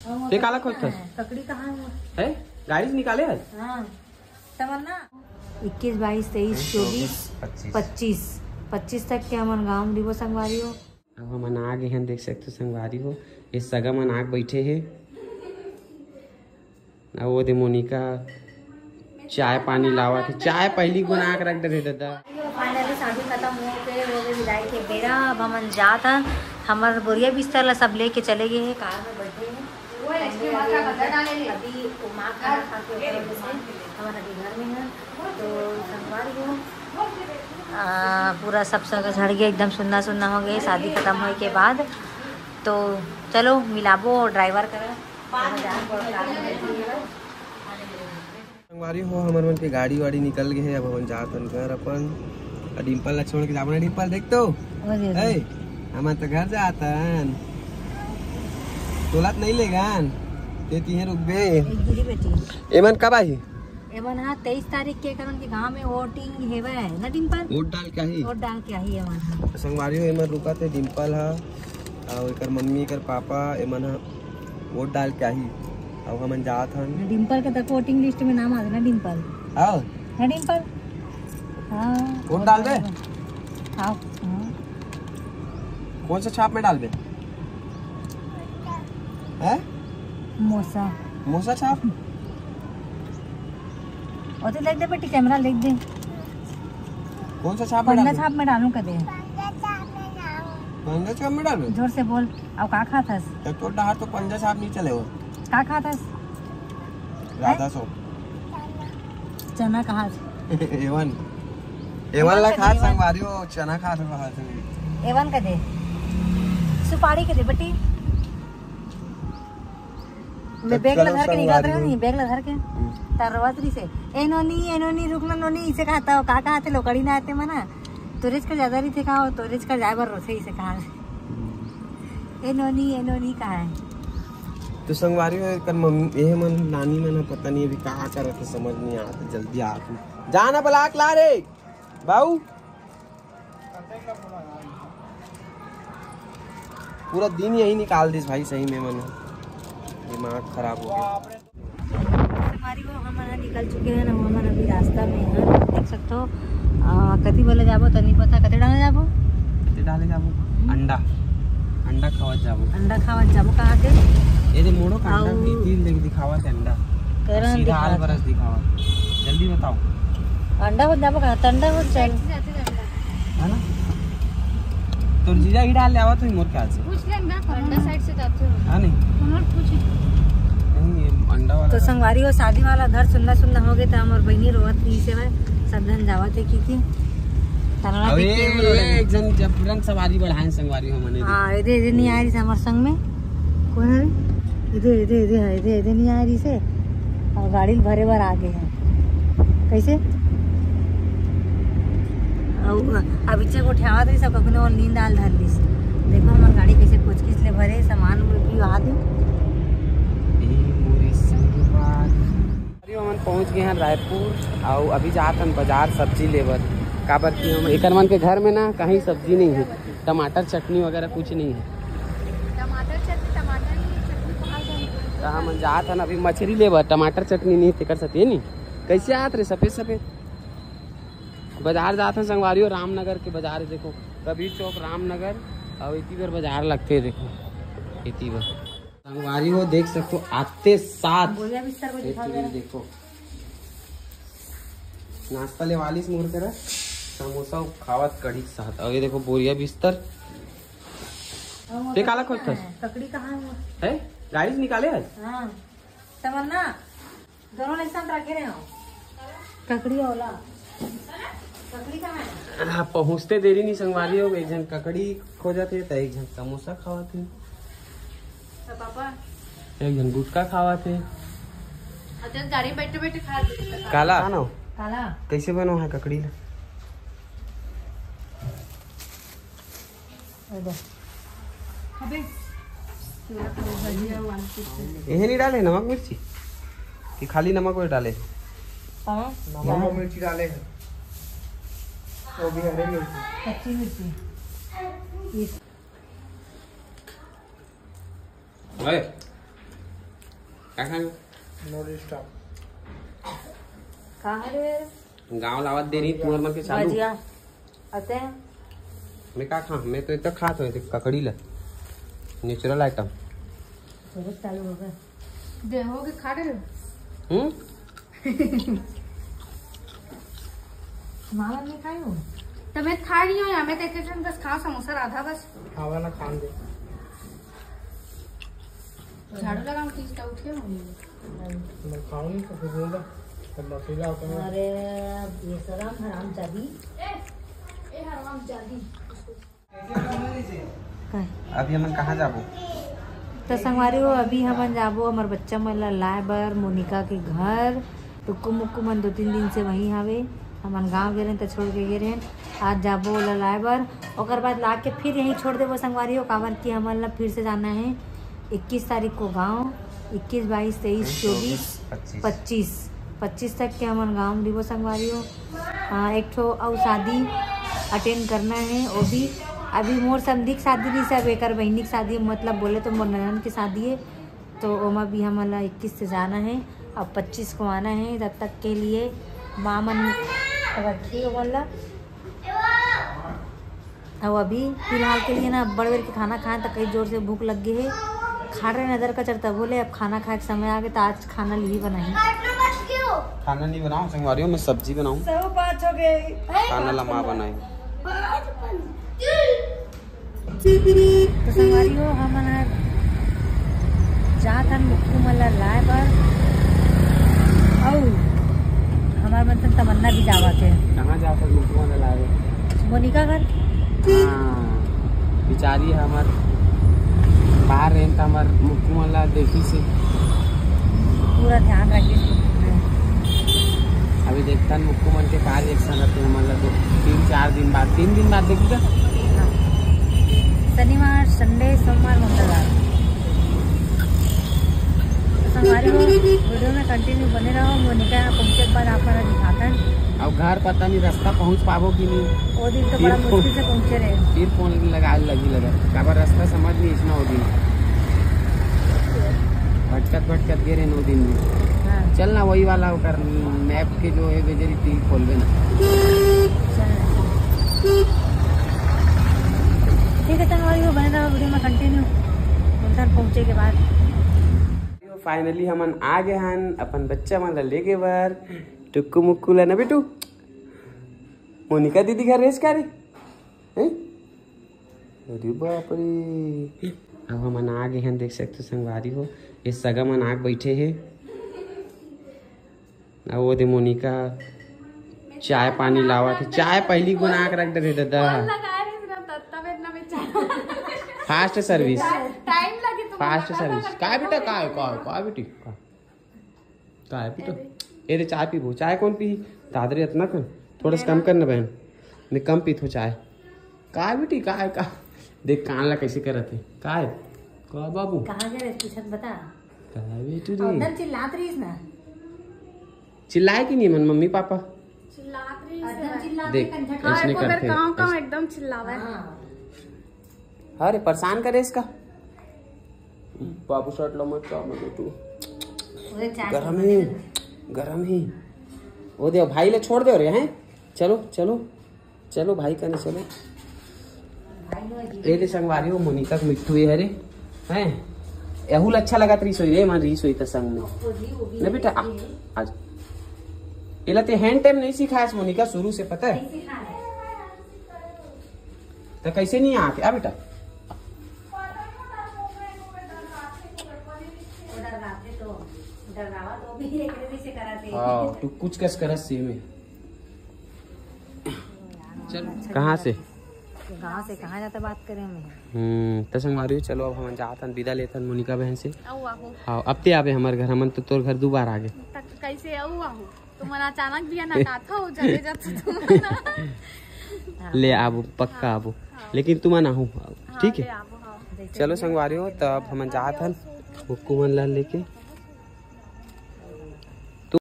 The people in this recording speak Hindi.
ते काला खोजतस? ककड़ी कहाँ है? गाड़ी से निकाले आज? हाँ तमन्ना 21, 22, 23, 24, 25 तक के हमारे गाँव दिवो संगवारी हो। अब हम आगे हैं, देख सकते संगवारी हो। ये सगा मन आग बैठे है। वो दे मोनिका चाय पानी लावा के चाय पहली गुना आग रख दे दादा। फाइनली शादी खत्म हो गए विदाई के बेरा। अब हम जात हैं, हमारे बोरिया बिस्तर ला सब लेके चले गए हैं, कार में बैठे हैं। अभी माँ खाना खा के हमारा घर में है तो संगवारी हो पूरा सब जगह झड़ गया, एकदम सुन्ना सुन्ना हो गया शादी खत्म होने के बाद। तो चलो मिलाबो ड्राइवर करा संगवारी हो हमारे मन के गाड़ी वाड़ी निकल गए है। अब हम जात हन घर अपन। डिम्पल ला छोड़ के जाबो ना डिम्पल, देख तो हम तो घर जातन तोला नहीं लेगान देती है रुक बे। बेटी एमन कब आई? एमन हाँ 23 तारीख के कारण के गांव में वोटिंग हेवे है ना डिम्पल, वोट डाल के आई। वोट डाल के आई एमन संगवारी हो एमन रुका थे डिम्पल हा और एकर मम्मी एकर पापा एमन हा वोट डाल के आई। अब हमन जात हन। डिम्पल के तक वोटिंग लिस्ट में नाम आ गया ना डिम्पल। आओ ना डिम्पल हाँ वोट डाल बे। हाँ कौन सा छाप में डाल बे? है मोसा मोसा छाप और तो लिख दे बेटी, कैमरा लिख दे। कौन सा छाप में पंजा डाल? छाप में डालूं कर दे। पंजा छाप में डाल? जोर से बोल। अब का खाथस? तो डहार तो पंजा छाप नहीं चले हो। का खाथस? राधा सो चना कहा? एवन एवन ला खा संगवारी हो चना खा रहा है। एवन का दे, सुपारी के दे बेटी। मैं बैग ला धर के निकाल रहा हूँ, बैग ला धर के तरवतरी से एनोनी रुकना नोनी इसे कहता हो का कहते लोकड़ी ना आते मना तोरेज का ज्यादा नहीं थे कहा तोरेज का ड्राइवर रोसे इसे कहा एनोनी कहा है। तो संगवारी हो कर मम्मी ये मन नानी मन पता नहीं अभी कहा कर थे समझ नहीं आता। जल्दी आ तू जाना ब्लाक ला रे बाऊ। पूरा दिन यही निकाल दिस भाई, सही में मन दिमाग खराब हो गया। हमारी वो हमारा निकल चुके हैं ना, हमारा अभी रास्ता में है देख सकते हो। कति बोले जाबो तो नहीं पता कते डाले जाबो अंडा खावत जाबो कहाँ के ये दे मोड़ो का अंडा तीन लेके दिखावत है अंडा सीधा आल बरस दिखावत। जल्दी बताओ अंडा हो जाबो कहाँ? अंडा हो चल है ना तो जीजा ही डाल ले आवा तो ही मोर ख्याल से पूछ लेना अंडा साइड से जाते हो हां नहीं पूछ नहीं अंडा वाला। तो संगवारी हो शादी वाला घर सुनना हो गए तो हमार बहनी रोवत नहीं से सब जन जावत है की अबे एक जन जब तुरंत सवारी बढ़ाएं संगवारी हो मने। हां इधर नहीं आ रही से हमारे संग में कौन है इधर नहीं आ रही से और गाड़ी भरे भर आगे है कैसे अब इच्छा को उठावा रही सब कखने और नींद आल धर ली। देखो हमारी गाड़ी कैसे कुछ किस ले भरे सामान भी आ दे। हम पहुंच गए हैं रायपुर और अभी जाते हैं बाजार सब्जी लेवर का बत्ती। हम एक मन के घर में ना कहीं सब्जी नहीं है, टमाटर चटनी वगैरह कुछ नहीं है। तो हम जाते हैं अभी मछली लेवर, टमाटर चटनी नहीं कर सकते नहीं। कैसे आते रे सफेद बाजार जाते हैं संगवारी हो। रामनगर के बाजार देखो, कबीर चौक रामनगर और इतनी बार बाजार लगते है। देखो इतनी बार संगवारी हो देख सकते हो आते साथ देखो नाश्ता ले वाली से मोर कर समोसा खावत कढ़ी के साथ। और ये देखो बोरिया बिस्तर ते काला खोजतस? ककड़ी कहाँ है? गाड़ी से निकाले आज? हाँ तमन्ना दोनों एक साथ रखे रहे हो ककड़ी वाला ककड़ी कहाँ है? हाँ पहुँचते देरी नहीं संगवारी हो। एक जन ककड़ी खोजत है तो एक जन समोसा खावत है, पापा एक जन गुटका खावत है। गाड़ी बैठे बैठे खा काला काला कैसे बनो है ककड़ी? यही नहीं डाले नमक मिर्ची कि खाली नमक और डाले? नमक मिर्ची डाले हैं वो भी हरी मिर्ची कच्ची मिर्ची। क्या खाएंगे? कहाँ रे गाँव लावत दे रही तुअर मन के चालू भजिया आते हैं मैं क्या खा मैं तो इतना खात हुए ककड़ी ला नेचुरल आइटम सूरज चालू हो गया देहो के खा रहे मामा नहीं खाई हो तो मैं खा रही हूँ मैं देखे बस खाओ समोसा आधा बस खावा ना खान दे झाड़ू लगाऊं तीस का उठे होंगे मैं खाऊंगी तो फिर बोला तब लफीला होता है अरे ये सलाम हराम चाबी ए हराम जादी अभी हम कहाँ जाबो तो संगवारी हो अभी हम जाबो हमार बच्चा मन ला लाए बर मोनिका के घर टुक्कू मुक्कू मन 2-3 दिन से वहीं हवे हमन गाँव गे रहे तो छोड़ के गे रहे आज जाबो ओला लाए बर ओकर बाद ला के फिर यहीं छोड़ देबो संगवारी हो काबर की हमन ला फिर से जाना है 21 तारीख को गाँव 21, 22, 23, 24, 25 तक के हमन गाँव दिवो संगवारी हो। हाँ एक ठो और शादी अटेंड करना है वो भी अभी मोर समधी की शादी नहीं सब एक बहनी की शादी मतलब बोले तो मोर ननन की शादी है तो ओमा भी हमारा 21 से जाना है और 25 को आना है तब तक के लिए माँ मन रखी हो बोला और अभी फिलहाल के लिए ना बड़े बड़े के खाना खाएं तो कई जोर से भूख लग गई है खा रहे नजर का चढ़ता बोले अब खाना खाए के समय आ गए तो आज खाना ली बनाई खाना नहीं बनाऊँ संगवारी हो मैं सब्जी बनाऊँ सब बात हो गई खाना ला माँ बनाई तो संगवारी हो हमारा जहाँ मुक्कू मल्ला लाए पर और हमारे मतलब तमन्ना भी जावा थे कहाँ जा कर मुक्कू वाला लाए मोनिका घर बेचारी है हमार बाहर रहे तो हमार मुक्कू वाला देखी से पूरा ध्यान रखे अभी देखता मुक्कू मन के कार रिएक्शन रहते हैं मतलब तो 3-4 दिन बाद 3 दिन बाद देखिएगा शनिवार संडे सोमवार मंगलवार तो संगवारी हो वीडियो में कंटिन्यू बने रहो मोनिका यहाँ पहुँचे के बाद आप दिखाता है अब घर पता नहीं रास्ता पहुँच पाबो कि नहीं वो दिन तो बड़ा मुश्किल से पहुँचे रहे फिर फोन लगा लगा काबर रास्ता समझ नहीं इसमें वो दिन भटकत गे रहे 9 दिन में हाँ चल ना वही वाला होकर मैप के जो है बेजरी टीवी खोल ना ठीक है संगवारी हो बने रहो वीडियो में कंटिन्यू उधर पहुँचे के बाद फाइनली हमन आ गए हन अपन बच्चा मन ला लेके बार टुक्कू मुक्कू ला ना बेटू मोनिका दीदी घर रेस का रे हैं? अरे बाप रे अब हमन आ गए हैं देख सकते संगवारी हो ये सगा मन आग बैठे है अब वो दे मोनिका चाय पानी लावा थे चाय पहली गुण आग रख दे दादा फास्ट सर्विस टाइम लगे तो फास्ट सर्विस का बेटा का बेटी का है बेटा ये रे चाय पीबो चाय कौन पी दादरे इतना कर थोड़ा सा कम करना बहन मैं कम पीथो चाय का बेटी का है का देख कान ला कैसे करत है का है का बाबू कहाँ गए पूछत बता का बेटू रे उधर चिल्लात रही ना चिल्लाए कि नहीं मन मम्मी पापा चिल्लात रही उधर चिल्लात देख ऐसने करते काम एकदम चिल्लावा है अरे परेशान करे इसका बाबू शर्ट लो मत चाओ मैं बेटू गरम ही वो दे भाई ले छोड़ दे रे हैं चलो भाई का नहीं चलो ए संगवारी हो मोनिका के मिट्टू है रे हैं एहुल अच्छा लगा तरी सोई रे मन री सोई त संग में ना बेटा आज एला ते हैंड टाइम नहीं सिखाया मोनिका शुरू से पता है तो कैसे नहीं आके आ बेटा हाँ तू कुछ कस करस सी में चल कहाँ से गाँव से कहाँ जाता बात करें मैं तो संगवारी चलो अब हम जातन विदा लेतन मोनिका बहन से हाँ अब ते आवे हमारे घर हमन तो तोर घर 2 बार आ गए कैसे आऊ तुम अचानक भी ना काथा हो चले जाते तुम ले आबो पक्का आबो लेकिन तुम ना हो ठीक है चलो संगवारी हो तब हम जात हन मुक्कू मन ला लेके